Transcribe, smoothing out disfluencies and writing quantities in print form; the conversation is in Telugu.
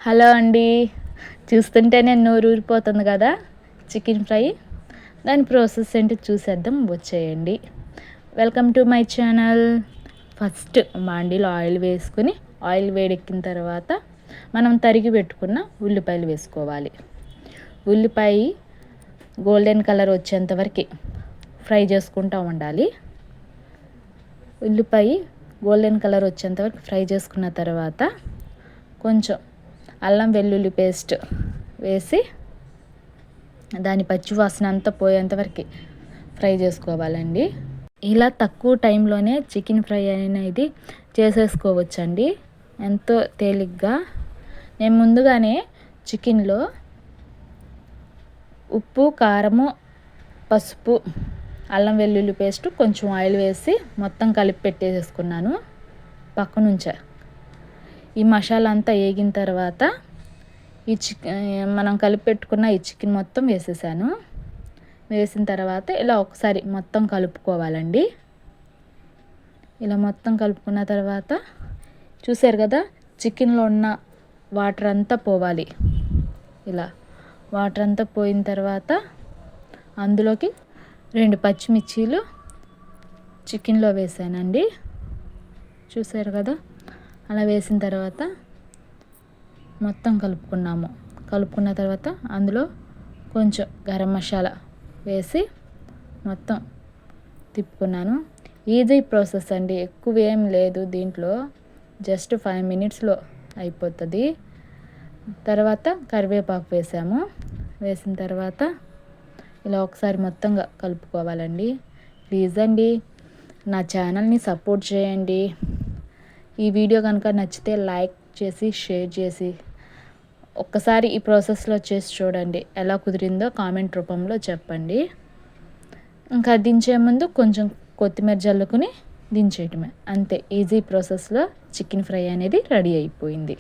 హలో అండి, చూస్తుంటేనే నోరు ఊరిపోతుంది కదా చికెన్ ఫ్రై. దాని ప్రాసెస్ ఏంటి చూసేద్దాం, వచ్చేయండి. Welcome to my channel. First మాండీలో ఆయిల్ వేసుకుని ఆయిల్ వేడెక్కిన తర్వాత మనం తరిగి పెట్టుకున్న ఉల్లిపాయలు వేసుకోవాలి. ఉల్లిపాయ గోల్డెన్ కలర్ వచ్చేంత వరకు ఫ్రై చేసుకుంటూ ఉండాలి. ఉల్లిపాయ గోల్డెన్ కలర్ వచ్చేంత వరకు ఫ్రై చేసుకున్న తర్వాత కొంచెం అల్లం వెల్లుల్లి పేస్ట్ వేసి దాని పచ్చివాసన అంతా పోయేంతవరకు ఫ్రై చేసుకోవాలండి. ఇలా తక్కువ టైంలోనే చికెన్ ఫ్రై అనేది చేసేసుకోవచ్చండి, ఎంతో తేలిగ్గా. నేను ముందుగానే చికెన్లో ఉప్పు, కారము, పసుపు, అల్లం వెల్లుల్లి పేస్ట్, కొంచెం ఆయిల్ వేసి మొత్తం కలిపి పెట్టేసుకున్నాను పక్కనుంచే. ఈ మసాలా అంతా వేగిన తర్వాత మనం కలిపి పెట్టుకున్న ఈ చికెన్ మొత్తం వేసేసాను. వేసిన తర్వాత ఇలా ఒకసారి మొత్తం కలుపుకోవాలండి. ఇలా మొత్తం కలుపుకున్న తర్వాత చూసారు కదా, చికెన్లో ఉన్న వాటర్ అంతా పోవాలి. ఇలా వాటర్ అంతా పోయిన తర్వాత అందులోకి 2 పచ్చిమిర్చీలు చికెన్లో వేసానండి. చూసారు కదా, అలా వేసిన తర్వాత మొత్తం కలుపుకున్న తర్వాత అందులో కొంచెం గరం మసాలా వేసి మొత్తం తిప్పుకున్నాను. ఈజీ ప్రాసెస్ అండి, ఎక్కువ ఏం లేదు దీంట్లో, జస్ట్ 5 మినిట్స్లో అయిపోతుంది. తర్వాత కరివేపాకు వేసిన తర్వాత ఇలా ఒకసారి మొత్తంగా కలుపుకోవాలండి. ప్లీజ్ అండి, నా ఛానల్ని సపోర్ట్ చేయండి. ఈ వీడియో కనుక నచ్చితే లైక్ చేసి షేర్ చేసి ఒక్కసారి ఈ ప్రాసెస్లో చేసి చూడండి. ఎలా కుదిరిందో కామెంట్ రూపంలో చెప్పండి. ఇంకా దించే ముందు కొంచెం కొత్తిమీర జల్లుకుని దించేయటమే, అంతే. ఈజీ ప్రాసెస్లో చికెన్ ఫ్రై అనేది రెడీ అయిపోయింది.